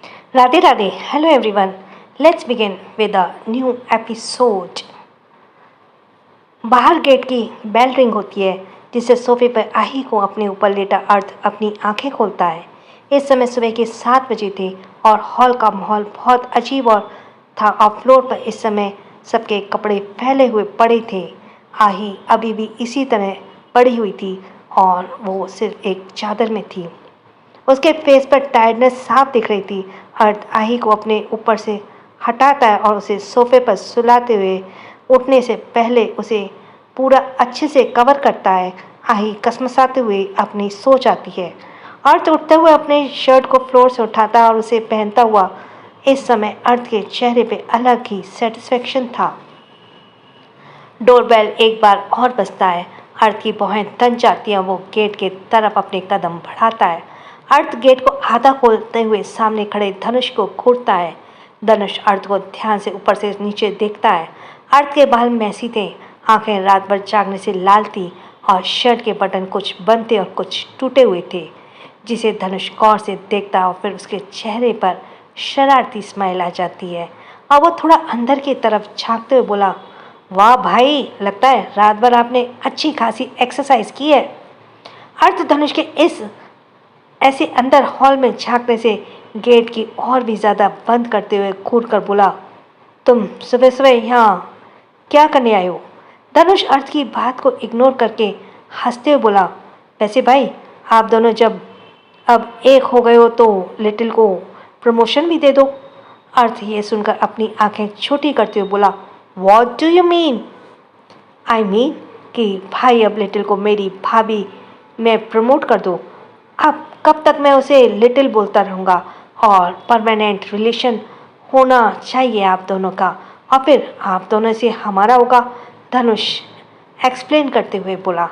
Radhe Radhe, hello everyone. Let's begin with a new episode. बाहर gate की bell ring होती है, जिससे सोफे पर आही को अपने ऊपर लेटा अर्थ अपनी आंखें खोलता है। इस समय सुबह के 7 बजे थे और हॉल का माहौल बहुत अजीब और था और फ्लोर पर इस समय सबके कपड़े फैले हुए पड़े थे। आही अभी भी इसी तरह पड़ी हुई थी और वो सिर्फ एक चादर में थी। उसके फेस पर टायर्डनेस साफ दिख रही थी। अर्थ आही को अपने ऊपर से हटाता है और उसे सोफे पर सुलाते हुए उठने से पहले उसे पूरा अच्छे से कवर करता है। आही कसमसाते हुए अपनी सो जाती है। अर्थ उठते हुए अपने शर्ट को फ्लोर से उठाता है और उसे पहनता हुआ इस समय अर्थ के चेहरे पे अलग ही सेटिस्फेक्शन था। डोरबेल एक बार और बजता है। अर्थ की भौहें तन जाती हैं। वो गेट के तरफ अपने कदम बढ़ाता है। अर्थ गेट को आधा खोलते हुए सामने खड़े धनुष को घूरता है। धनुष अर्थ को ध्यान से ऊपर से नीचे देखता है। अर्थ के बाल मैसी थे, आंखें रात भर जागने से लाल थी और शर्ट के बटन कुछ बंद थे और कुछ टूटे हुए थे, जिसे धनुष गौर से देखता है और फिर उसके चेहरे पर शरारती स्माइल आ जाती है और वो थोड़ा अंदर की तरफ झांकते हुए बोला, वाह भाई, लगता है रात भर आपने अच्छी खासी एक्सरसाइज की है। अर्थ धनुष के इस ऐसे अंदर हॉल में झांकने से गेट की और भी ज़्यादा बंद करते हुए घूर कर बोला, तुम सुबह सुबह यहाँ क्या करने आए हो? धनुष अर्थ की बात को इग्नोर करके हंसते हुए बोला, वैसे भाई, आप दोनों जब अब एक हो गए हो तो लिटिल को प्रमोशन भी दे दो। अर्थ ये सुनकर अपनी आंखें छोटी करते हुए बोला, what do you mean? I mean कि भाई अब लिटिल को मेरी भाभी में प्रमोट कर दो। अब कब तक मैं उसे लिटिल बोलता रहूँगा और परमानेंट रिलेशन होना चाहिए आप दोनों का, और फिर आप दोनों से हमारा होगा, धनुष एक्सप्लेन करते हुए बोला।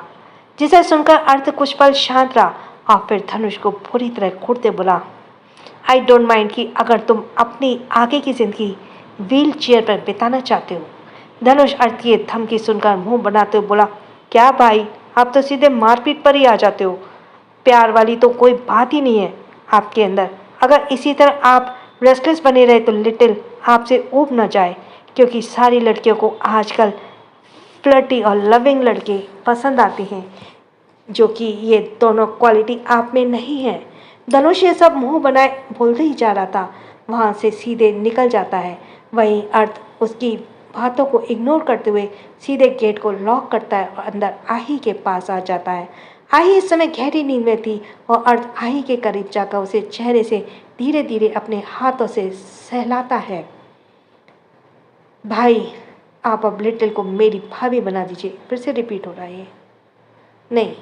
जिसे सुनकर अर्थ कुछ पल शांत रहा और फिर धनुष को पूरी तरह घूरते बोला, आई डोंट माइंड कि अगर तुम अपनी आगे की ज़िंदगी व्हील चेयर पर बिताना चाहते हो। धनुष अर्थ की धमकी सुनकर मुंह बनाते हुए बोला, क्या भाई, आप तो सीधे मारपीट पर ही आ जाते हो। प्यार वाली तो कोई बात ही नहीं है आपके अंदर। अगर इसी तरह आप रेस्टलेस बने रहे तो लिटिल आपसे ऊब न जाए, क्योंकि सारी लड़कियों को आजकल फ्लर्टी और लविंग लड़के पसंद आते हैं, जो कि ये दोनों क्वालिटी आप में नहीं है। धनुष ये सब मुंह बनाए बोलते ही जा रहा था, वहाँ से सीधे निकल जाता है। वहीं अर्थ उसकी बातों को इग्नोर करते हुए सीधे गेट को लॉक करता है और अंदर आही के पास आ जाता है। आही इस समय गहरी नींद में थी और अर्थ आही के करीब जाकर उसे चेहरे से धीरे धीरे अपने हाथों से सहलाता है। भाई, आप अब लिटिल को मेरी भाभी बना दीजिए। फिर से रिपीट हो रहा है। नहीं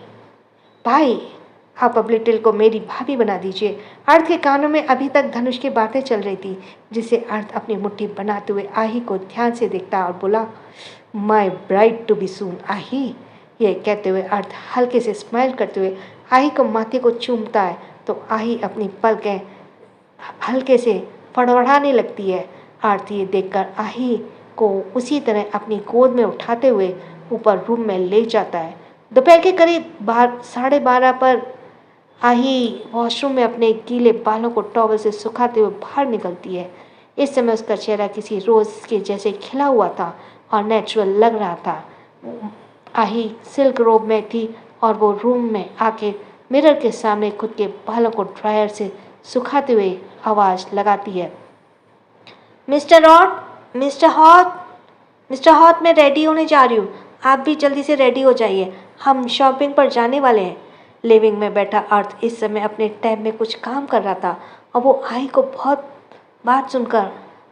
भाई, आप अब लिटिल को मेरी भाभी बना दीजिए। अर्थ के कानों में अभी तक धनुष की बातें चल रही थी, जिससे अर्थ अपनी मुट्ठी बनाते हुए आही को ध्यान से देखता और बोला, माई ब्राइड टू बी सून आही। ये कहते हुए अर्थ हल्के से स्माइल करते हुए आही को माथे को चूमता है तो आही अपनी पलकें हल्के से फड़फड़ाने लगती है। अर्थ ये देखकर आही को उसी तरह अपनी गोद में उठाते हुए ऊपर रूम में ले जाता है। दोपहर के करीब 12:30 पर आही वॉशरूम में अपने गीले बालों को टॉवल से सुखाते हुए बाहर निकलती है। इस समय उसका चेहरा किसी रोज़ के जैसे खिला हुआ था और नेचुरल लग रहा था। आही सिल्क रोब में थी और वो रूम में आके मिरर के सामने खुद के बालों को ड्रायर से सुखाते हुए आवाज़ लगाती है, mister hot, mister hot, mister hot, मैं रेडी होने जा रही हूँ। आप भी जल्दी से रेडी हो जाइए, हम शॉपिंग पर जाने वाले हैं। लिविंग में बैठा अर्थ इस समय अपने टैब में कुछ काम कर रहा था और वो आही को बहुत बात सुनकर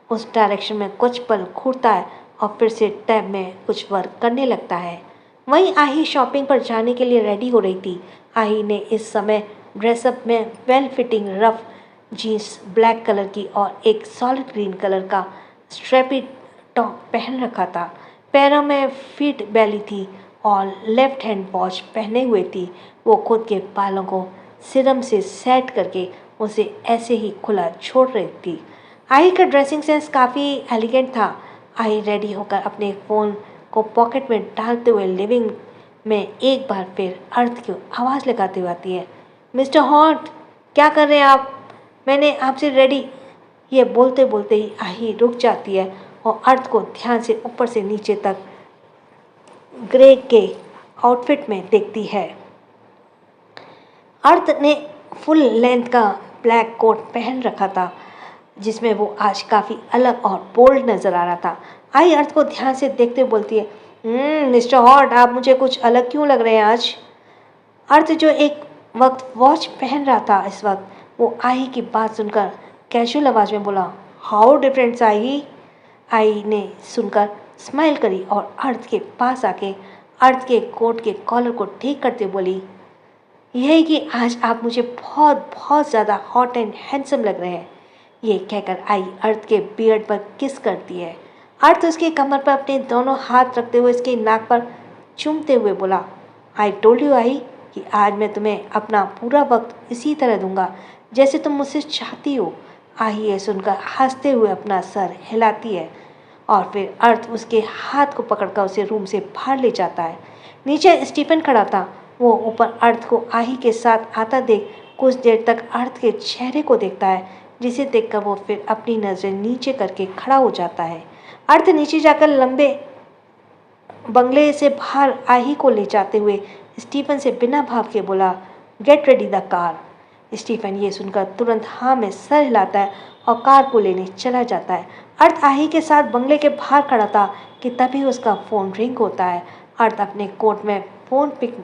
उस डायरेक्शन में कुछ पल घूरता है और फिर से टैब में कुछ वर्क करने लगता है। वहीं आही शॉपिंग पर जाने के लिए रेडी हो रही थी। आही ने इस समय ड्रेसअप में well fitting rough jeans black colour की और एक सॉलिड ग्रीन कलर का स्ट्रेपी टॉप पहन रखा था। पैरों में फिट बैली थी और लेफ्ट हैंड वॉच पहने हुए थी। वो खुद के बालों को सिरम से सेट करके उसे ऐसे ही खुला छोड़ रही थी। आई का ड्रेसिंग सेंस काफ़ी एलिगेंट था। आई रेडी होकर अपने फ़ोन को पॉकेट में डालते हुए लिविंग में एक बार फिर अर्थ की आवाज़ लगाते हुए आती है, मिस्टर हॉट, क्या कर रहे हैं आप? मैंने आपसे रेडी ये बोलते बोलते ही आही रुक जाती है और अर्थ को ध्यान से ऊपर से नीचे तक ग्रे के आउटफिट में देखती है। अर्थ ने फुल लेंथ का ब्लैक कोट पहन रखा था, जिसमें वो आज काफ़ी अलग और बोल्ड नज़र आ रहा था। आई अर्थ को ध्यान से देखते हुए बोलती है, मिस्टर हॉट, आप मुझे कुछ अलग क्यों लग रहे हैं आज? अर्थ जो एक वक्त वॉच पहन रहा था, इस वक्त वो आई की बात सुनकर कैजुअल आवाज़ में बोला, हाउ डिफरेंट आई? आई ने सुनकर स्माइल करी और अर्थ के पास आके अर्थ के कोट के कॉलर को ठीक करते बोली, यही कि आज आप मुझे बहुत बहुत ज़्यादा हॉट एंड हैंडसम लग रहे हैं। ये कहकर आई अर्थ के बियर्ड पर किस करती है। अर्थ उसके कमर पर अपने दोनों हाथ रखते हुए उसके नाक पर चूमते हुए बोला, आई टोल्ड यू आई कि आज मैं तुम्हें अपना पूरा वक्त इसी तरह दूंगा जैसे तुम मुझसे चाहती हो। आई ये सुनकर हंसते हुए अपना सर हिलाती है और फिर अर्थ उसके हाथ को पकड़कर उसे रूम से बाहर ले जाता है। नीचे स्टीफन खड़ा था। वो ऊपर अर्थ को आही के साथ आता देख कुछ देर तक अर्थ के चेहरे को देखता है, जिसे देखकर वो फिर अपनी नज़रें नीचे करके खड़ा हो जाता है। अर्थ नीचे जाकर लंबे बंगले से बाहर आही को ले जाते हुए स्टीफन से बिना भाव के बोला, get ready the car. Stephen ये सुनकर तुरंत हाँ में सर हिलाता है और कार को लेने चला जाता है। अर्थ आही के साथ बंगले के बाहर खड़ा था कि तभी उसका फ़ोन रिंग होता है। अर्थ अपने कोट में फ़ोन पिक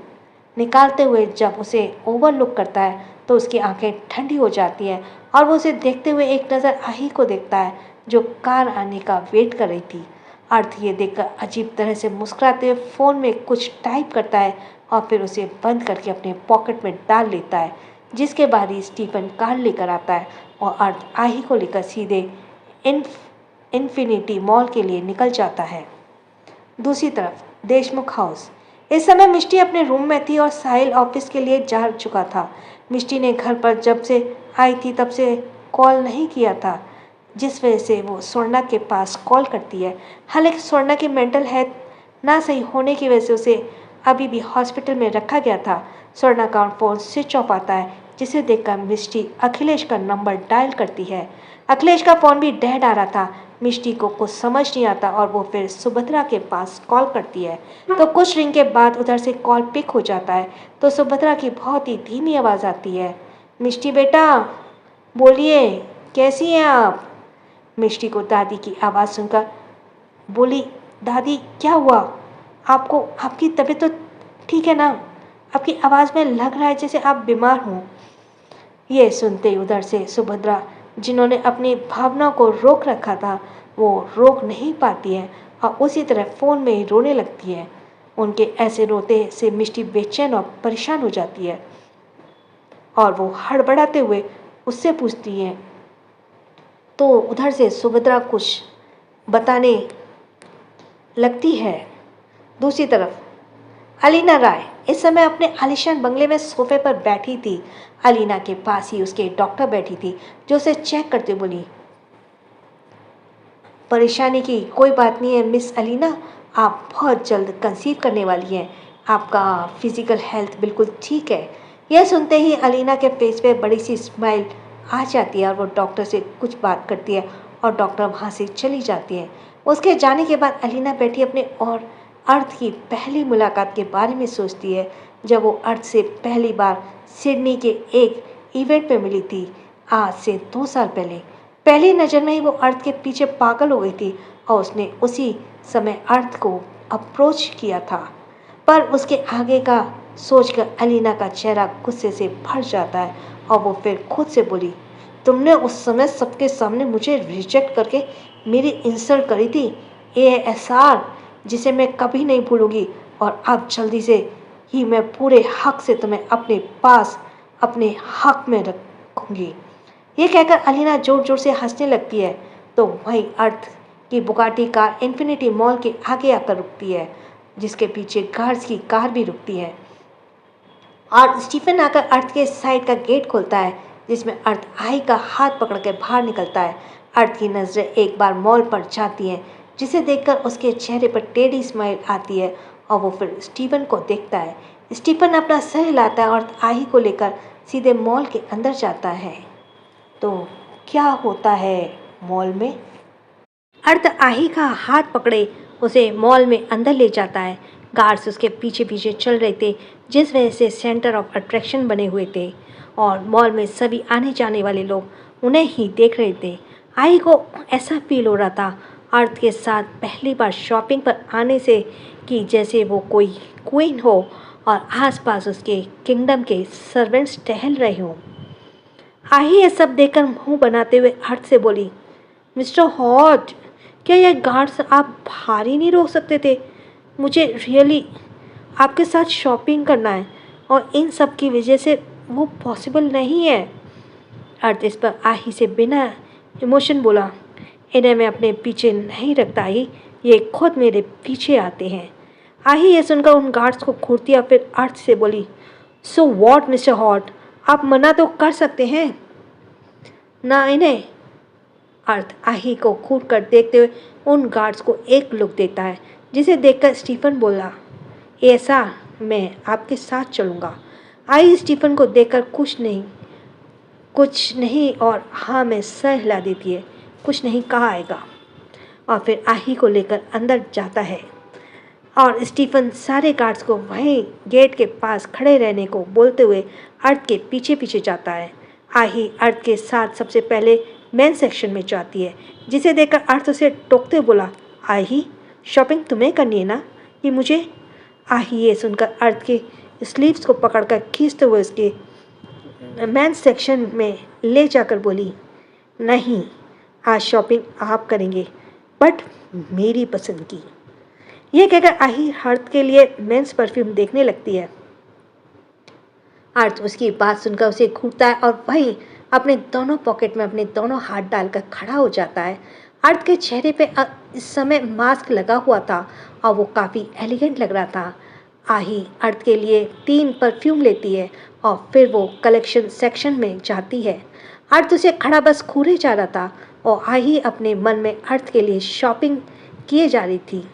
निकालते हुए जब उसे ओवरलुक करता है तो उसकी आंखें ठंडी हो जाती हैं और वो उसे देखते हुए एक नज़र आही को देखता है जो कार आने का वेट कर रही थी। अर्थ ये देखकर अजीब तरह से मुस्कुराते हुए फ़ोन में कुछ टाइप करता है और फिर उसे बंद करके अपने पॉकेट में डाल लेता है, जिसके बाद ही स्टीफन कार लेकर आता है और अर्थ आही को लेकर सीधे इन्फिनिटी मॉल के लिए निकल जाता है। दूसरी तरफ देशमुख हाउस। इस समय मिष्टी अपने रूम में थी और साहिल ऑफिस के लिए जा चुका था। मिष्टी ने घर पर जब से आई थी तब से कॉल नहीं किया था, जिस वजह से वो स्वर्णा के पास कॉल करती है। हालांकि स्वर्णा की मेंटल हेल्थ ना सही होने की वजह से उसे अभी भी हॉस्पिटल में रखा गया था। स्वर्णा का फ़ोन स्विच ऑफ आता है, जिसे देखकर मिष्टी अखिलेश का नंबर डायल करती है। अखिलेश का फ़ोन भी डेड आ रहा था। मिष्टी को कुछ समझ नहीं आता और वो फिर सुभद्रा के पास कॉल करती है। तो कुछ रिंग के बाद उधर से कॉल पिक हो जाता है तो सुभद्रा की बहुत ही धीमी आवाज़ आती है, मिष्टी बेटा बोलिए, कैसी हैं आप? मिष्टी को दादी की आवाज़ सुनकर बोली, दादी क्या हुआ आपको? आपकी तबीयत तो ठीक है ना? आपकी आवाज़ में लग रहा है जैसे आप बीमार हों। ये सुनते ही उधर से सुभद्रा, जिन्होंने अपनी भावनाओं को रोक रखा था, वो रोक नहीं पाती है और उसी तरह फ़ोन में ही रोने लगती है। उनके ऐसे रोते से मिष्टी बेचैन और परेशान हो जाती है और वो हड़बड़ाते हुए उससे पूछती है। तो उधर से सुभद्रा कुछ बताने लगती है। दूसरी तरफ अलीना राय इस समय अपने आलीशान बंगले में सोफे पर बैठी थी। अलीना के पास ही उसके डॉक्टर बैठी थी, जो उसे चेक करते बोली, परेशानी की कोई बात नहीं है मिस अलीना, आप बहुत जल्द कंसीव करने वाली हैं। आपका फिजिकल हेल्थ बिल्कुल ठीक है। यह सुनते ही अलीना के फेस पे बड़ी सी स्माइल आ जाती है और वो डॉक्टर से कुछ बात करती है और डॉक्टर वहाँ से चली जाती है। उसके जाने के बाद अलीना बैठी अपने और अर्थ की पहली मुलाकात के बारे में सोचती है, जब वो अर्थ से पहली बार सिडनी के एक इवेंट पे मिली थी आज से 2 साल पहले। पहली नज़र में ही वो अर्थ के पीछे पागल हो गई थी और उसने उसी समय अर्थ को अप्रोच किया था। पर उसके आगे का सोचकर अलीना का चेहरा गुस्से से भर जाता है और वो फिर खुद से बोली, तुमने उस समय सबके सामने मुझे रिजेक्ट करके मेरी इंसल्ट करी थी, ASR, जिसे मैं कभी नहीं भूलूंगी। और अब जल्दी से ही मैं पूरे हक से तुम्हें अपने पास अपने हक में रखूंगी। ये कहकर अलीना जोर जोर से हंसने लगती है। तो वहीं अर्थ की बुगाटी कार इन्फिनिटी मॉल के आगे आकर रुकती है, जिसके पीछे गार्ड्स की कार भी रुकती है और स्टीफन आकर अर्थ के साइड का गेट खोलता है, जिसमें अर्थ आई का हाथ पकड़ के बाहर निकलता है। अर्थ की नज़रें एक बार मॉल पर जाती हैं, जिसे देखकर उसके चेहरे पर टेढ़ी स्माइल आती है और वो फिर स्टीफन को देखता है। स्टीफन अपना सर हिलाता है और आई को लेकर सीधे मॉल के अंदर जाता है। तो क्या होता है मॉल में। अर्थ आही का हाथ पकड़े उसे मॉल में अंदर ले जाता है। गार्ड्स उसके पीछे पीछे चल रहे थे, जिस वजह से सेंटर ऑफ अट्रैक्शन बने हुए थे और मॉल में सभी आने जाने वाले लोग उन्हें ही देख रहे थे। आई को ऐसा फील हो रहा था अर्थ के साथ पहली बार शॉपिंग पर आने से कि जैसे वो कोई क्वीन हो और आसपास उसके किंगडम के सर्वेंट्स टहल रहे हों। आई ये सब देखकर मुंह बनाते हुए अर्थ से बोली, मिस्टर हॉट, क्या ये गार्ड्स आप बाहर ही नहीं रोक सकते थे? मुझे रियली आपके साथ शॉपिंग करना है और इन सब की वजह से वो पॉसिबल नहीं है। अर्थ इस पर आही से बिना इमोशन बोला, इन्हें मैं अपने पीछे नहीं रखता ही, ये खुद मेरे पीछे आते हैं। आही ये सुनकर उन गार्ड्स को घूरती और फिर अर्थ से बोली, सो वॉट मिस्टर हॉट, आप मना तो कर सकते हैं ना इन्हें। अर्थ आही को घूर कर देखते हुए उन गार्ड्स को एक लुक देता है, जिसे देखकर स्टीफन बोला, ऐसा मैं आपके साथ चलूँगा। आई स्टीफन को देखकर कुछ नहीं और हाँ में सर हिला देती है, कुछ नहीं कहा आएगा, और फिर आही को लेकर अंदर जाता है और स्टीफन सारे गार्ड्स को वहीं गेट के पास खड़े रहने को बोलते हुए अर्थ के पीछे पीछे जाता है। आही अर्थ के साथ सबसे पहले मेन सेक्शन में जाती है, जिसे देखकर अर्थ उसे टोकते हुए बोला, आही, शॉपिंग तुम्हें करनी है ना कि मुझे? आही ये सुनकर अर्थ के स्लीव्स को पकड़कर खींचते हुए उसके मेन सेक्शन में ले जाकर बोली, नहीं, आज शॉपिंग आप करेंगे, बट मेरी पसंद की। यह कहकर आही अर्थ के लिए मेंस परफ्यूम देखने लगती है। अर्थ उसकी बात सुनकर उसे घूरता है और वहीं अपने दोनों पॉकेट में अपने दोनों हाथ डालकर खड़ा हो जाता है। अर्थ के चेहरे पे इस समय मास्क लगा हुआ था और वो काफ़ी एलिगेंट लग रहा था। आही अर्थ के लिए 3 परफ्यूम लेती है और फिर वो कलेक्शन सेक्शन में जाती है। अर्थ उसे खड़ा बस घूरे जा रहा था और आही अपने मन में अर्थ के लिए शॉपिंग किए जा रही थी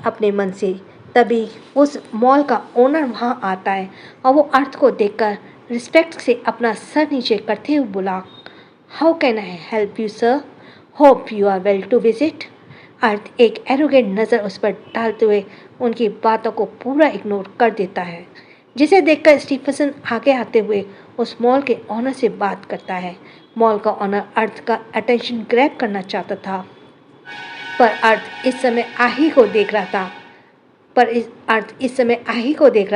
अपने मन से। तभी उस मॉल का ओनर वहाँ आता है और वो अर्थ को देखकर रिस्पेक्ट से अपना सर नीचे करते हुए बोला, how can I help you sir, hope you are well to visit. Arth एक एरोगेंट नज़र उस पर डालते हुए उनकी बातों को पूरा इग्नोर कर देता है, जिसे देखकर स्टीफन आगे आते हुए उस मॉल के ऑनर से बात करता है। मॉल का ऑनर अर्थ का अटेंशन ग्रैब करना चाहता था, पर अर्थ इस समय आही को देख रहा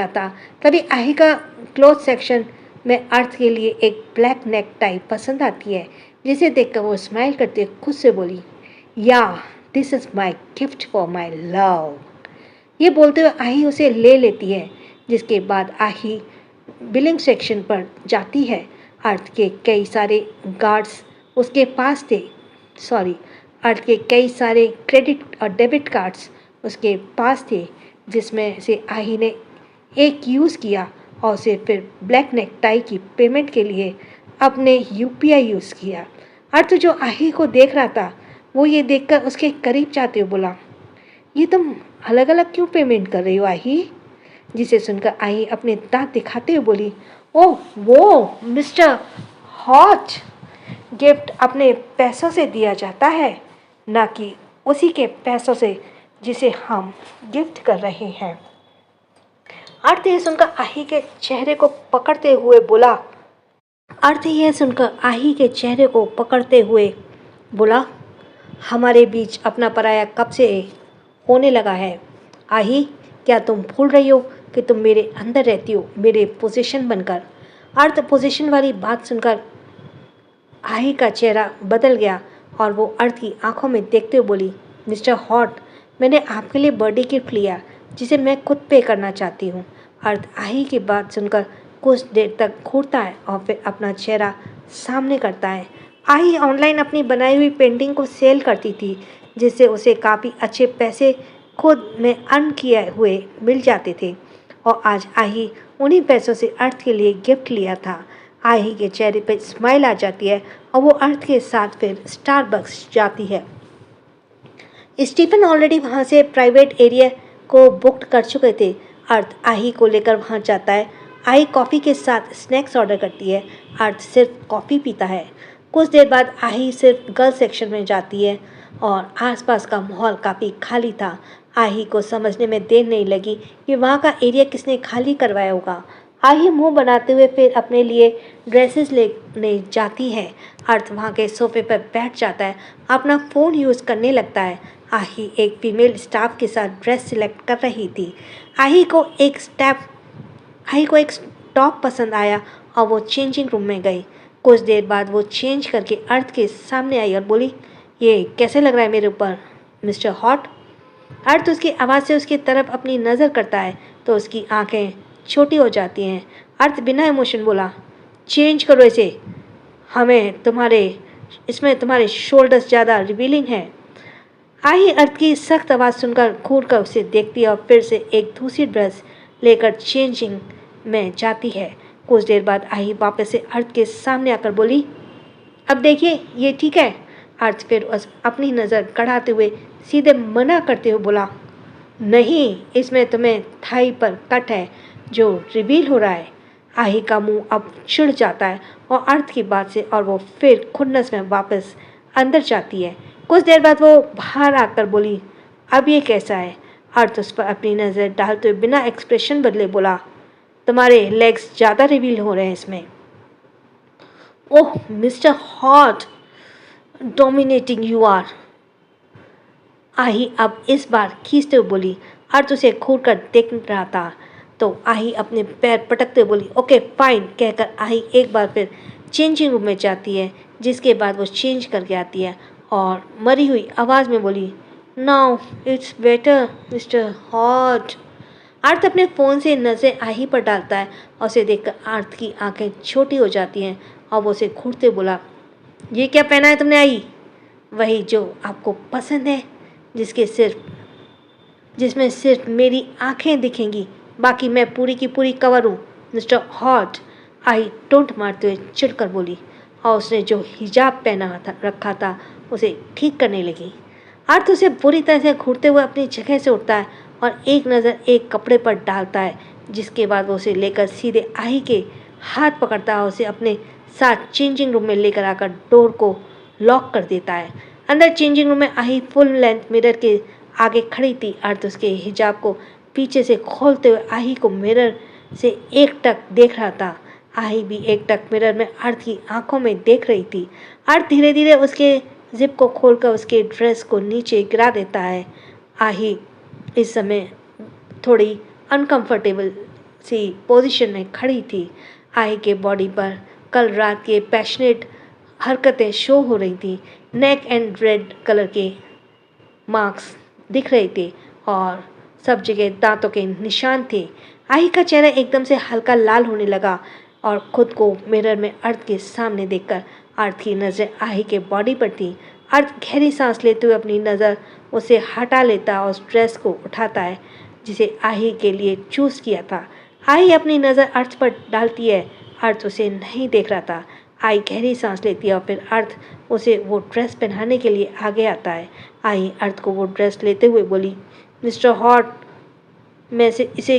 था। तभी आही का क्लोथ सेक्शन में अर्थ के लिए एक ब्लैक नेक टाई पसंद आती है, जिसे देखकर वो स्माइल करते खुद से बोली, या this is my gift for my love. ये बोलते हुए आही उसे ले लेती है, जिसके बाद आही बिलिंग सेक्शन पर जाती है। अर्थ के कई सारे गार्ड्स उसके पास थे, अर्थ के कई सारे क्रेडिट और डेबिट कार्ड्स उसके पास थे, जिसमें से आही ने एक यूज़ किया और उसे फिर ब्लैक नेक टाई की पेमेंट के लिए अपने यूपीआई यूज़ किया। अर्थ जो आही को देख रहा था, वो ये देखकर उसके करीब जाते हुए बोला, ये तुम अलग अलग क्यों पेमेंट कर रही हो आही? जिसे सुनकर आही अपने दांत दिखाते हुए बोली, ओह वो मिस्टर हॉट, गिफ्ट अपने पैसों से दिया जाता है, ना कि उसी के पैसों से जिसे हम गिफ्ट कर रहे हैं। अर्थ ये सुनकर आही के चेहरे को पकड़ते हुए बोला, हमारे बीच अपना पराया कब से होने लगा है? आही, क्या तुम भूल रही हो कि तुम मेरे अंदर रहती हो, मेरे पोजीशन बनकर? अर्थ पोजीशन वाली बात सुनकर आही का चेहरा बदल गया और वो अर्थ की आंखों में देखते हुए बोली, मिस्टर हॉट, मैंने आपके लिए बर्थडे गिफ्ट लिया, जिसे मैं खुद पे करना चाहती हूँ। अर्थ आही की बात सुनकर कुछ देर तक घूरता है और फिर अपना चेहरा सामने करता है। आही ऑनलाइन अपनी बनाई हुई पेंटिंग को सेल करती थी, जिससे उसे काफ़ी अच्छे पैसे खुद में अर्न किए हुए मिल जाते थे, और आज आही उन्हीं पैसों से अर्थ के लिए गिफ्ट लिया था। आही के चेहरे पर स्माइल आ जाती है और वो अर्थ के साथ फिर स्टारबक्स जाती है। स्टीफन ऑलरेडी वहाँ से प्राइवेट एरिया को बुक कर चुके थे। अर्थ आही को लेकर वहाँ जाता है। आही कॉफ़ी के साथ स्नैक्स ऑर्डर करती है। अर्थ सिर्फ कॉफ़ी पीता है। कुछ देर बाद आही सिर्फ गर्ल्स सेक्शन में जाती है और आसपास का माहौल काफ़ी खाली था। आही को समझने में देर नहीं लगी कि वहाँ का एरिया किसने खाली करवाया होगा। आही मुंह बनाते हुए फिर अपने लिए ड्रेसेस लेने जाती है। अर्थ वहाँ के सोफे पर बैठ जाता है, अपना फ़ोन यूज़ करने लगता है। आही एक फीमेल स्टाफ के साथ ड्रेस सिलेक्ट कर रही थी। आही को एक टॉप पसंद आया और वो चेंजिंग रूम में गई। कुछ देर बाद वो चेंज करके अर्थ के सामने आई और बोली, ये कैसे लग रहा है मेरे ऊपर मिस्टर हॉट। अर्थ उसकी आवाज़ से उसकी तरफ अपनी नज़र करता है तो उसकी आंखें छोटी हो जाती हैं। अर्थ बिना इमोशन बोला, चेंज करो इसे, इसमें तुम्हारे शोल्डर्स ज़्यादा रिवीलिंग हैं। आही अर्थ की सख्त आवाज़ सुनकर घूर कर उसे देखती है और फिर से एक दूसरी ड्रेस लेकर चेंजिंग में जाती है। कुछ देर बाद आही वापस से अर्थ के सामने आकर बोली, अब देखिए ये ठीक है। अर्थ फिर अपनी नज़र गड़ाते हुए सीधे मना करते हुए बोला, नहीं, इसमें तुम्हें थाई पर कट है जो रिवील हो रहा है। आही का मुंह अब चिढ़ जाता है और अर्थ की बात से और वो फिर खुन्नस में वापस अंदर जाती है। कुछ देर बाद वो बाहर आकर बोली, अब ये कैसा है। अर्थ उस पर अपनी नज़र डालते हुए बिना एक्सप्रेशन बदले बोला, तुम्हारे लेग्स ज़्यादा रिवील हो रहे हैं इसमें। Oh mister hot, dominating you are. आही अब इस बार खींचते हुए बोली। अर्थ उसे घूर कर देख रहा था तो आही अपने पैर पटकते हुए बोली, ओके फाइन कहकर आही एक बार फिर चेंजिंग रूम में जाती है, जिसके बाद वो चेंज करके आती है और मरी हुई आवाज़ में बोली, now it's better mister hot. Arth अपने फ़ोन से नज़रें आही पर डालता है और उसे देखकर अर्थ की आंखें छोटी हो जाती हैं और वो उसे घूरते बोला, ये क्या पहना है तुमने आही। वही जो आपको पसंद है, जिसमें सिर्फ मेरी आंखें दिखेंगी, बाकी मैं पूरी की पूरी कवर हूँ मिस्टर हॉट। आही टोंट मारते हुए चिढ़कर बोली और उसने जो हिजाब पहना रखा था उसे ठीक करने लगी। अर्थ उसे बुरी तरह से घूरते हुए अपनी जगह से उठता है और एक नज़र एक कपड़े पर डालता है, जिसके बाद वो उसे लेकर सीधे आही के हाथ पकड़ता है और उसे अपने साथ चेंजिंग रूम में लेकर आकर डोर को लॉक कर देता है। अंदर चेंजिंग रूम में आही फुल लेंथ मिरर के आगे खड़ी थी। अर्थ उसके हिजाब को पीछे से खोलते हुए आही को मिरर से एकटक देख रहा था। आही भी एकटक मिरर में अर्थ की आंखों में देख रही थी। अर्थ धीरे धीरे उसके जिप को खोलकर उसके ड्रेस को नीचे गिरा देता है। आही इस समय थोड़ी अनकंफर्टेबल सी पोजीशन में खड़ी थी। आही के बॉडी पर कल रात के पैशनेट हरकतें शो हो रही थी। नेक एंड रेड कलर के मार्क्स दिख रहे थे और सब जगह दांतों के निशान थे। आही का चेहरा एकदम से हल्का लाल होने लगा और खुद को मिरर में अर्थ के सामने देखकर अर्थ की नज़र आही के बॉडी पर थी। अर्थ गहरी सांस लेते हुए अपनी नज़र उसे हटा लेता और उस ड्रेस को उठाता है जिसे आही के लिए चूज़ किया था। आही अपनी नज़र अर्थ पर डालती है। अर्थ उसे नहीं देख रहा था। आही गहरी सांस लेती है और फिर अर्थ उसे वो ड्रेस पहनाने के लिए आगे आता है। आही अर्थ को वो ड्रेस लेते हुए बोली, मिस्टर हॉट, मैं इसे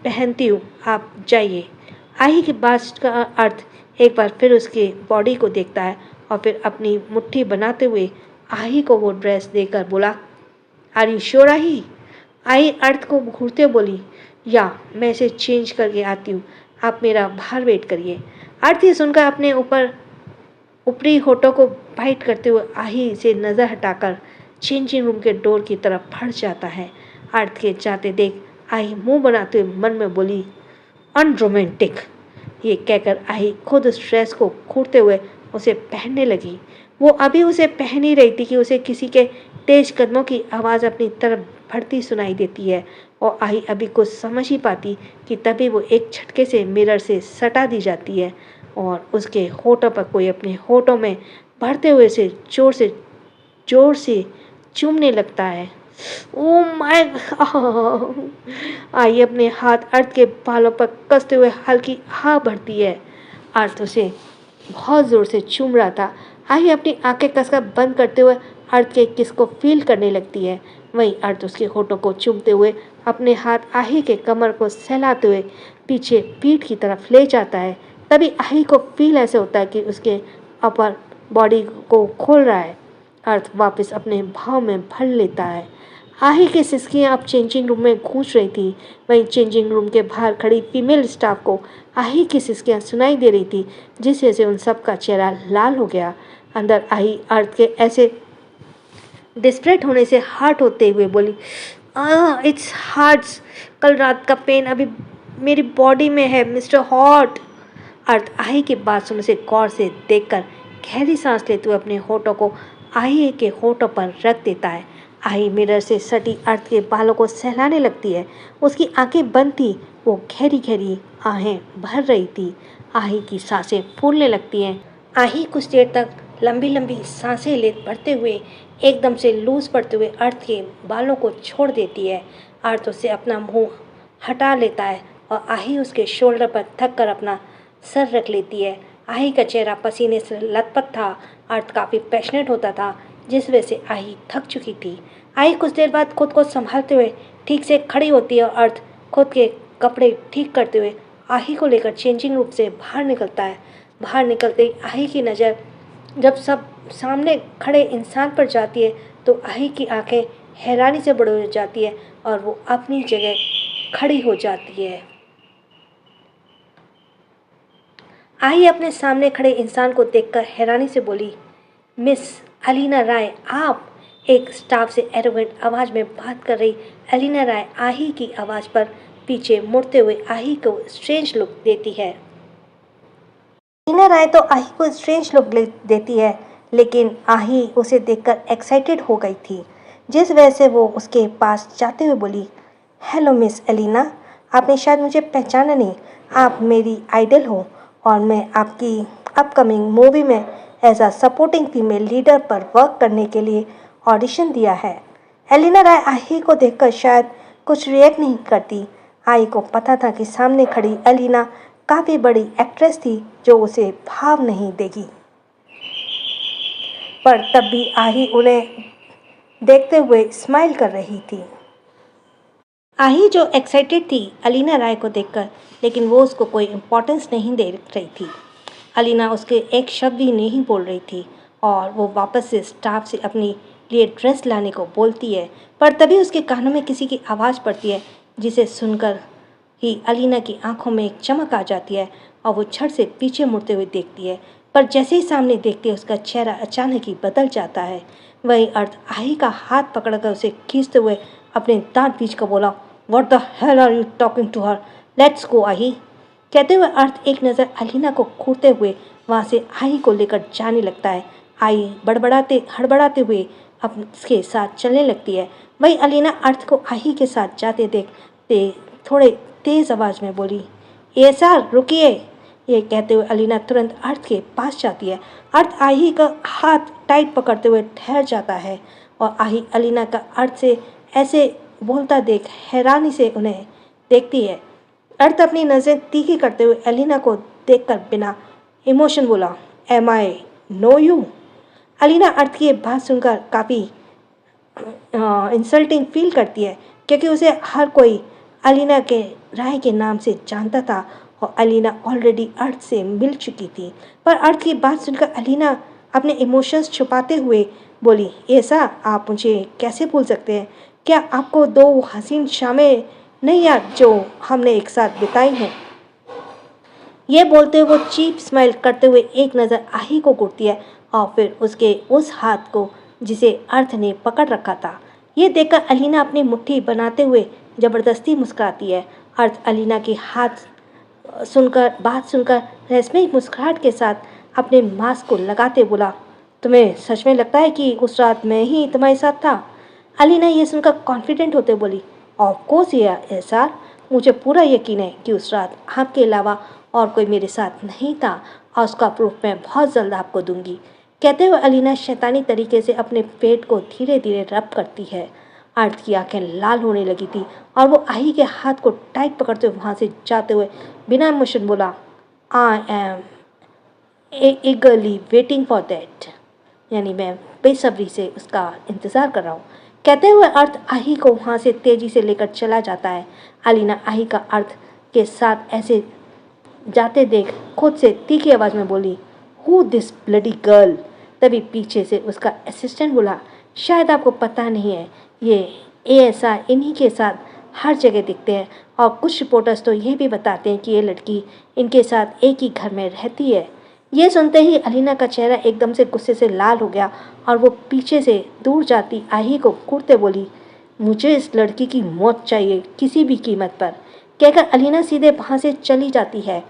पहनती हूँ, आप जाइए। आही की बात का अर्थ एक बार फिर उसके बॉडी को देखता है और फिर अपनी मुट्ठी बनाते हुए आही को वो ड्रेस देकर बोला, आर यू श्योर आही। आही अर्थ को घूरते बोली, या मैं इसे चेंज करके आती हूँ, आप मेरा बाहर वेट करिए। अर्थ ये सुनकर अपने ऊपरी होठों को बाइट करते हुए आही से नज़र हटाकर चेंजिंग रूम के डोर की तरफ बढ़ जाता है। अर्थ के जाते देख आही मुंह बनाते हुए मन में बोली, अनरोमांटिक। ये कहकर आही खुद उस ड्रेस को घूरते हुए उसे पहनने लगी। वो अभी उसे पहन ही रही थी कि उसे किसी के तेज कदमों की आवाज़ अपनी तरफ बढ़ती सुनाई देती है और आही अभी कुछ समझ ही पाती कि तभी वो एक झटके से मिरर से सटा दी जाती है और उसके होठों पर कोई अपने होठों में भरते हुए से जोर से चूमने लगता है। Oh my God. आही अपने हाथ अर्थ के बालों पर कसते हुए हल्की हाँ भरती है। अर्थ उसे बहुत ज़ोर से चूम रहा था। आही अपनी आंखें कसकर बंद करते हुए अर्थ के किस को फील करने लगती है। वहीं अर्थ उसके होठों को चूमते हुए अपने हाथ आही के कमर को सहलाते हुए पीछे पीठ की तरफ ले जाता है। तभी आही को फील ऐसे होता है कि उसके अपर बॉडी को खोल रहा है। अर्थ वापस अपने भाव में भर लेता है। आही की सिसकियाँ अब चेंजिंग रूम में गूंज रही थी। वहीं चेंजिंग रूम के बाहर खड़ी फीमेल स्टाफ को आही की सिसकियाँ सुनाई दे रही थी, जिस वजह से उन सब का चेहरा लाल हो गया। अंदर आही अर्थ के ऐसे डिस्परेट होने से हर्ट होते हुए बोली, इट्स हार्ट्स, कल रात का पेन अभी मेरी बॉडी में है मिस्टर हॉट। अर्थ आही की बात सुनने से गौर से देखकर गहरी सांस लेते हुए अपने होठों को आही के होठों पर रख देता है। आही मिरर से सटी अर्थ के बालों को सहलाने लगती है। उसकी आंखें बंद थी, वो गहरी गहरी आहें भर रही थी। आही की सांसें फूलने लगती हैं। आही कुछ देर तक लंबी लंबी सांसें ले पड़ते हुए एकदम से लूज पड़ते हुए अर्थ के बालों को छोड़ देती है। अर्थ उससे अपना मुंह हटा लेता है और आही उसके शोल्डर पर थक कर अपना सर रख लेती है। आही का चेहरा पसीने से लथपथ था। अर्थ काफ़ी पैशनेट होता था, जिस वजह से आही थक चुकी थी। आही कुछ देर बाद खुद को संभालते हुए ठीक से खड़ी होती है और अर्थ खुद के कपड़े ठीक करते हुए आही को लेकर चेंजिंग रूम से बाहर निकलता है। बाहर निकलते ही आही की नज़र जब सब सामने खड़े इंसान पर जाती है तो आही की आंखें हैरानी से बड़ी हो जाती है और वो अपनी जगह खड़ी हो जाती है। आही अपने सामने खड़े इंसान को देखकर हैरानी से बोली, मिस अलीना राय आप? एक स्टाफ से एरोगेंट आवाज़ में बात कर रही अलीना राय आही की आवाज़ पर पीछे मुड़ते हुए आही को स्ट्रेंज लुक देती है। अलीना राय तो आही को स्ट्रेंज लुक देती है, लेकिन आही उसे देखकर एक्साइटेड हो गई थी, जिस वजह से वो उसके पास जाते हुए बोली, हेलो मिस अलीना, आपने शायद मुझे पहचाना नहीं। आप मेरी आइडल हो और मैं आपकी अपकमिंग मूवी में as a supporting female leader पर वर्क करने के लिए ऑडिशन दिया है। एलिना राय आही को देखकर शायद कुछ रिएक्ट नहीं करती। आही को पता था कि सामने खड़ी एलिना काफ़ी बड़ी एक्ट्रेस थी जो उसे भाव नहीं देगी, पर तब भी आही उन्हें देखते हुए स्माइल कर रही थी। आही जो एक्साइटेड थी अलीना राय को देखकर, लेकिन वो उसको कोई इम्पोर्टेंस नहीं दे रही थी। अलीना उसके एक शब्द भी नहीं बोल रही थी और वो वापस से स्टाफ से अपनी लिए ड्रेस लाने को बोलती है, पर तभी उसके कानों में किसी की आवाज़ पड़ती है, जिसे सुनकर ही अलीना की आंखों में एक चमक आ जाती है और वो झट से पीछे मुड़ते हुए देखती है, पर जैसे ही सामने देखती है उसका चेहरा अचानक ही बदल जाता है। वही अर्थ आही का हाथ पकड़कर उसे खींचते हुए अपने दांत बीच कर बोला, what the hell are you talking to her, let's go Aahi. कहते हुए अर्थ एक नज़र अलीना को घूरते हुए वहाँ से आही को लेकर जाने लगता है। आही हड़बड़ाते हुए अब उसके साथ चलने लगती है। वही अलीना अर्थ को आही के साथ जाते देखते थोड़े तेज़ आवाज़ में बोली, ए सर रुकिए। ये कहते हुए अलीना तुरंत अर्थ के पास जाती है। अर्थ आही का हाथ टाइट पकड़ते हुए ठहर जाता है और आही अलीना का अर्थ से ऐसे बोलता देख हैरानी से उन्हें देखती है। अर्थ अपनी नज़रें तीखी करते हुए अलीना को देखकर बिना इमोशन बोला, am I know you. Alina Arth की ये बात सुनकर काफ़ी इंसल्टिंग फील करती है, क्योंकि उसे हर कोई अलीना के राय के नाम से जानता था और अलीना ऑलरेडी अर्थ से मिल चुकी थी। पर अर्थ की बात सुनकर अलीना अपने इमोशंस छुपाते हुए बोली, ऐसा आप मुझे कैसे भूल सकते हैं? क्या आपको दो हसीन शामें नहीं याद जो हमने एक साथ बिताई हैं? यह बोलते हुए वो चीप स्माइल करते हुए एक नज़र आही को घूरती है और फिर उसके उस हाथ को जिसे अर्थ ने पकड़ रखा था। ये देखकर अलीना अपनी मुट्ठी बनाते हुए ज़बरदस्ती मुस्कुराती है। अर्थ अलीना की बात सुनकर रहस्यमयी मुस्कुराहट के साथ अपने मास्क को लगाते बोला, तुम्हें सच में लगता है कि उस रात मैं ही तुम्हारे साथ था? अलीना ये सुनकर कॉन्फिडेंट होते बोली, ऑफ कोर्स ऐसा, मुझे पूरा यकीन है कि उस रात आपके अलावा और कोई मेरे साथ नहीं था और उसका प्रूफ मैं बहुत जल्द आपको दूंगी। कहते हुए अलीना शैतानी तरीके से अपने पेट को धीरे धीरे रब करती है। अर्थ की आंखें लाल होने लगी थी और वो आही के हाथ को टाइट पकड़ते हुए वहाँ से जाते हुए बिना इमोशन बोला, I am ईगरली waiting for that, यानी मैं बेसब्री से उसका इंतज़ार कर रहा हूँ। कहते हुए अर्थ आही को वहाँ से तेज़ी से लेकर चला जाता है। अलीना आही का अर्थ के साथ ऐसे जाते देख खुद से तीखी आवाज़ में बोली, हु दिस ब्लडी गर्ल, तभी पीछे से उसका असिस्टेंट बोला, शायद आपको पता नहीं है, ये एएसआई इन्हीं के साथ हर जगह दिखते हैं और कुछ रिपोर्टर्स तो ये भी बताते हैं कि ये लड़की इनके साथ एक ही घर में रहती है। ये सुनते ही अलीना का चेहरा एकदम से गुस्से से लाल हो गया और वो पीछे से दूर जाती आही को घूरते बोली, मुझे इस लड़की की मौत चाहिए किसी भी कीमत पर, कहकर अलीना सीधे वहाँ से चली जाती है।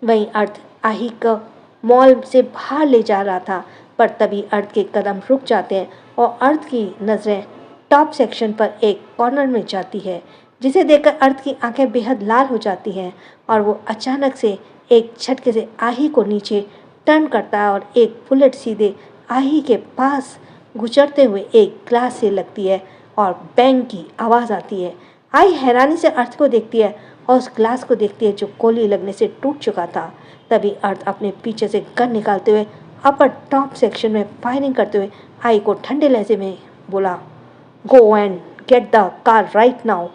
वहीं अर्थ आही को मॉल से बाहर ले जा रहा था, पर तभी अर्थ के कदम रुक जाते हैं और अर्थ की नज़रें टॉप सेक्शन पर एक कॉर्नर में जाती है, जिसे देखकर अर्थ की आंखें बेहद लाल हो जाती हैं और वो अचानक से एक झटके से आही को नीचे टर्न करता है और एक बुलेट सीधे आही के पास गुजरते हुए एक ग्लास से लगती है और बैंग की आवाज़ आती है। आही हैरानी से अर्थ को देखती है और उस ग्लास को देखती है जो गोली लगने से टूट चुका था। तभी अर्थ अपने पीछे से गन निकालते हुए अपर टॉप सेक्शन में फायरिंग करते हुए आही को ठंडे लहजे में बोला, go and get the car right now.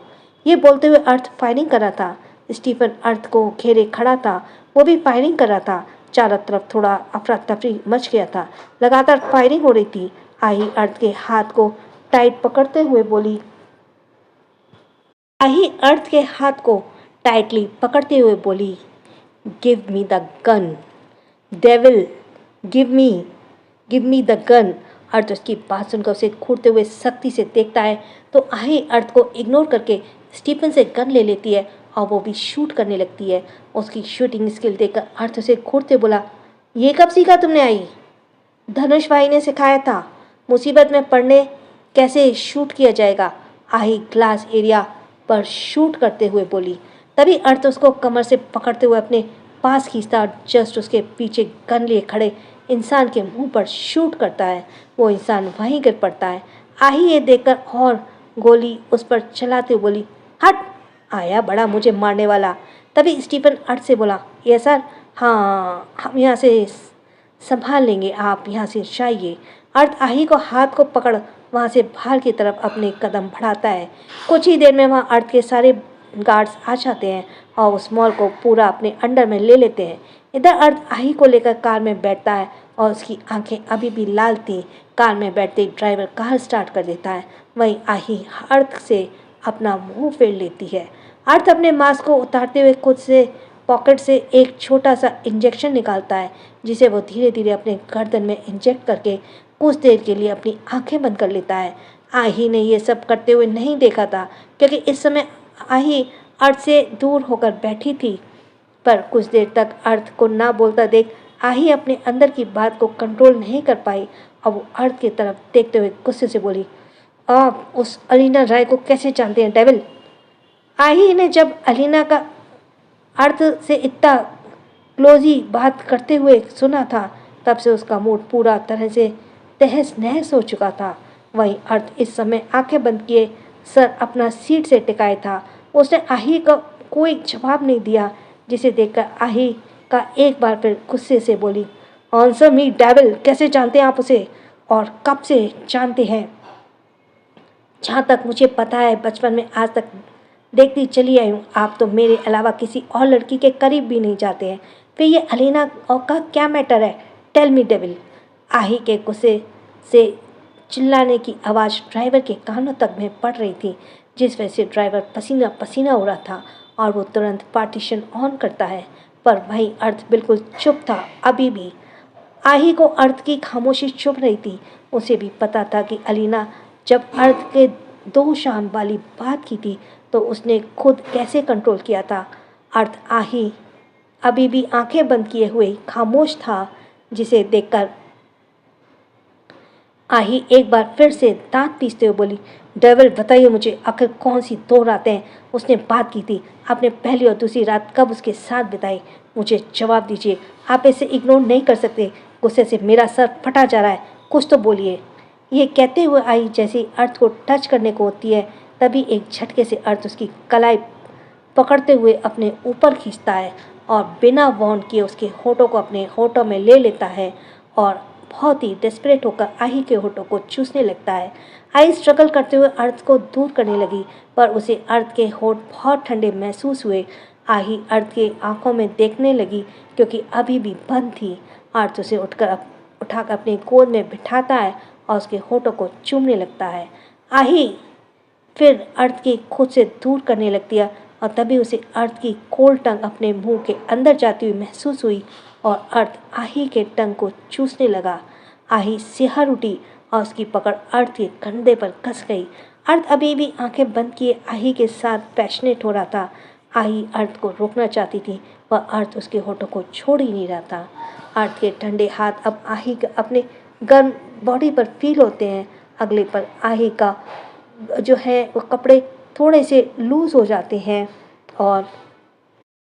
ये बोलते हुए अर्थ फायरिंग कर रहा था। स्टीफन अर्थ को घेरे खड़ा था, वो भी फायरिंग कर रहा था। चारों तरफ थोड़ा अफरा तफरी मच गया था, लगातार फायरिंग हो रही थी। आही अर्थ के हाथ को टाइट पकड़ते हुए बोली, आही अर्थ के हाथ को टाइटली पकड़ते हुए बोली, give me the gun devil, give me the gun. Arth उसकी बात सुनकर उसे घूरते हुए सख्ती से देखता है तो आही अर्थ को इग्नोर करके स्टीफन से गन ले लेती है और वो भी शूट करने लगती है। उसकी शूटिंग स्किल देखकर अर्थ उसे घूरते बोला, ये कब सीखा तुमने आई? धनुष भाई ने सिखाया था, मुसीबत में पड़ने कैसे शूट किया जाएगा, आही ग्लास एरिया पर शूट करते हुए बोली। तभी अर्थ उसको कमर से पकड़ते हुए अपने पास खींचता और जस्ट उसके पीछे गन लिए खड़े इंसान के मुंह पर शूट करता है। वो इंसान वहीं गिर पड़ता है। आही ये देखकर और गोली उस पर चलाते हुए बोली, हट, आया बड़ा मुझे मारने वाला। तभी स्टीफन अर्थ से बोला, ये सर, हाँ हम यहाँ से संभाल लेंगे, आप यहाँ से जाइए। अर्थ आही को हाथ को पकड़ वहाँ से बाहर की तरफ अपने कदम बढ़ाता है। कुछ ही देर में वहाँ अर्थ के सारे गार्ड्स आ जाते हैं और उस मॉल को पूरा अपने अंडर में ले लेते हैं। इधर अर्थ आही को लेकर कार में बैठता है और उसकी आंखें अभी भी लाल थी। कार में बैठते ही ड्राइवर कार स्टार्ट कर देता है। वहीं आही अर्थ से अपना मुंह फेर लेती है। अर्थ अपने मास्क को उतारते हुए खुद से पॉकेट से एक छोटा सा इंजेक्शन निकालता है, जिसे वो धीरे धीरे अपने गर्दन में इंजेक्ट करके कुछ देर के लिए अपनी आंखें बंद कर लेता है। आही ने ये सब करते हुए नहीं देखा था, क्योंकि इस समय आही अर्थ से दूर होकर बैठी थी। पर कुछ देर तक अर्थ को ना बोलता देख आही अपने अंदर की बात को कंट्रोल नहीं कर पाई और वो अर्थ की तरफ देखते हुए गुस्से से बोली, आप उस अलीना राय को कैसे जानते हैं डेविल? आही ने जब अलीना का अर्थ से इतना क्लोजी बात करते हुए सुना था, तब से उसका मूड पूरा तरह से तहस नहस हो चुका था। वहीं अर्थ इस समय आंखें बंद किए सर अपना सीट से टिकाए था। उसने आही का कोई जवाब नहीं दिया, जिसे देखकर आही का एक बार फिर गुस्से से बोली, आंसर मी डेविल, कैसे जानते हैं आप उसे और कब से जानते हैं? जहाँ तक मुझे पता है बचपन में आज तक देखती चली आई हूँ, आप तो मेरे अलावा किसी और लड़की के करीब भी नहीं जाते हैं, फिर ये अलीना और का क्या मैटर है? Tell me devil. आही के गुस्से से चिल्लाने की आवाज़ ड्राइवर के कानों तक में पड़ रही थी, जिस वजह से ड्राइवर पसीना पसीना हो रहा था और वो तुरंत पार्टीशन ऑन करता है। पर वहीं अर्थ बिल्कुल चुप था अभी भी। आही को अर्थ की खामोशी चुभ रही थी। उसे भी पता था कि अलीना जब अर्थ के 2 शाम वाली बात की थी तो उसने खुद कैसे कंट्रोल किया था। अर्थ आही अभी भी आंखें बंद किए हुए खामोश था, जिसे देखकर आही एक बार फिर से दांत पीसते हुए बोली, डेविल बताइए मुझे, आखिर कौन सी 2 रातें उसने बात की थी? आपने पहली और दूसरी रात कब उसके साथ बिताई? मुझे जवाब दीजिए, आप इसे इग्नोर नहीं कर सकते। गुस्से से मेरा सर फटा जा रहा है, कुछ तो बोलिए। ये कहते हुए आई जैसे अर्थ को टच करने को होती है, तभी एक झटके से अर्थ उसकी कलाई पकड़ते हुए अपने ऊपर खींचता है और बिना वार्न किए उसके होठों को अपने होठों में ले लेता है और बहुत ही डेस्परेट होकर आही के होठों को चूसने लगता है। आई स्ट्रगल करते हुए अर्थ को दूर करने लगी, पर उसे अर्थ के होठ बहुत ठंडे महसूस हुए। आही अर्थ के आंखों में देखने लगी, क्योंकि अभी भी बंद थी। अर्थ उसे उठकर उठाकर अपनी गोद में बिठाता है और उसके होठों को चूमने लगता है। आही फिर अर्थ की खुद से दूर करने लगती है और तभी उसे अर्थ की कोल्ड टंग अपने मुंह के अंदर जाती हुई महसूस हुई और अर्थ आही के टंग को चूसने लगा। आही सिहर उठी और उसकी पकड़ अर्थ के कंधे पर कस गई। अर्थ अभी भी आंखें बंद किए आही के साथ पैशनेट हो रहा था। आही अर्थ को रोकना चाहती थी, वह अर्थ उसके होठों को छोड़ ही नहीं रहा था। अर्थ के ठंडे हाथ अब आही के अपने गर्म बॉडी पर फील होते हैं। अगले पल आही का जो है वो कपड़े थोड़े से लूज हो जाते हैं और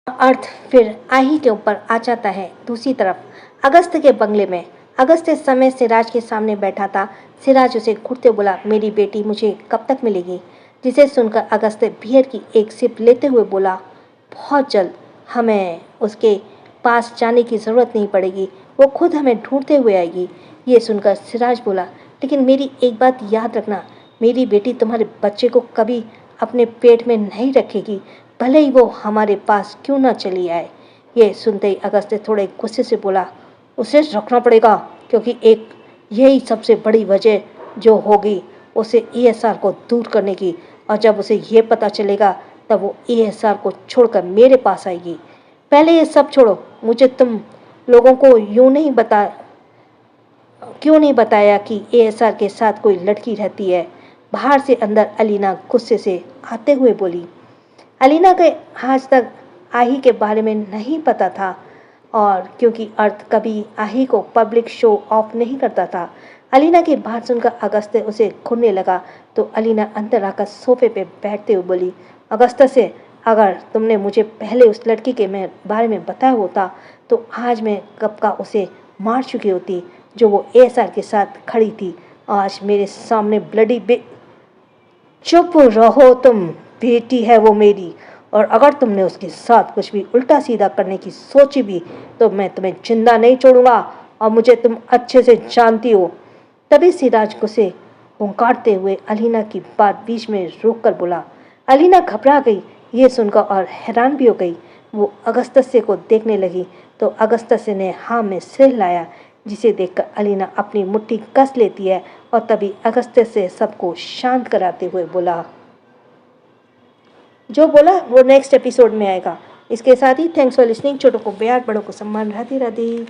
अर्थ फिर आही के ऊपर आ जाता है। दूसरी तरफ अगस्त के बंगले में अगस्त इस समय सिराज के सामने बैठा था। सिराज उसे घूरते बोला, मेरी बेटी मुझे कब तक मिलेगी? जिसे सुनकर अगस्त बियर की एक सिप लेते हुए बोला, बहुत जल्द। हमें उसके पास जाने की ज़रूरत नहीं पड़ेगी, वो खुद हमें ढूंढते हुए आएगी। ये सुनकर सिराज बोला, लेकिन मेरी एक बात याद रखना, मेरी बेटी तुम्हारे बच्चे को कभी अपने पेट में नहीं रखेगी, भले ही वो हमारे पास क्यों ना चली आए। ये सुनते ही अगस्त थोड़े गुस्से से बोला, उसे रखना पड़ेगा, क्योंकि एक यही सबसे बड़ी वजह जो होगी उसे ईएसआर को दूर करने की, और जब उसे ये पता चलेगा तब वो ईएसआर को छोड़कर मेरे पास आएगी। पहले ये सब छोड़ो, मुझे तुम लोगों को क्यों नहीं बताया कि ईएसआर के साथ कोई लड़की रहती है? बाहर से अंदर अलीना गुस्से से आते हुए बोली। अलीना के आज तक आही के बारे में नहीं पता था, और क्योंकि अर्थ कभी आही को पब्लिक शो ऑफ नहीं करता था। अलीना की बात सुनकर अगस्त उसे घूरने लगा तो अलीना अंदर आकर सोफे पे बैठते हुए बोली, अगस्त से, अगर तुमने मुझे पहले उस लड़की के बारे में बताया होता तो आज मैं कब का उसे मार चुकी होती, जो वो एएसआर के साथ खड़ी थी। आज मेरे सामने चुप रहो तुम, बेटी है वो मेरी, और अगर तुमने उसके साथ कुछ भी उल्टा सीधा करने की सोची भी तो मैं तुम्हें जिंदा नहीं छोड़ूंगा, और मुझे तुम अच्छे से जानती हो। तभी सिराज को से हुंकारते हुए अलीना की बात बीच में रोक कर बोला। अलीना घबरा गई ये सुनकर और हैरान भी हो गई। वो अगस्तस्य को देखने लगी तो अगस्तस्य ने हाँ में सिर लाया, जिसे देखकर अलीना अपनी मुट्ठी कस लेती है और तभी अगस्तस्य सबको शांत कराते हुए बोला, जो बोला वो नेक्स्ट एपिसोड में आएगा। इसके साथ ही थैंक्स फॉर लिसनिंग। छोटों को प्यार, बड़ों को सम्मान। राधे राधे।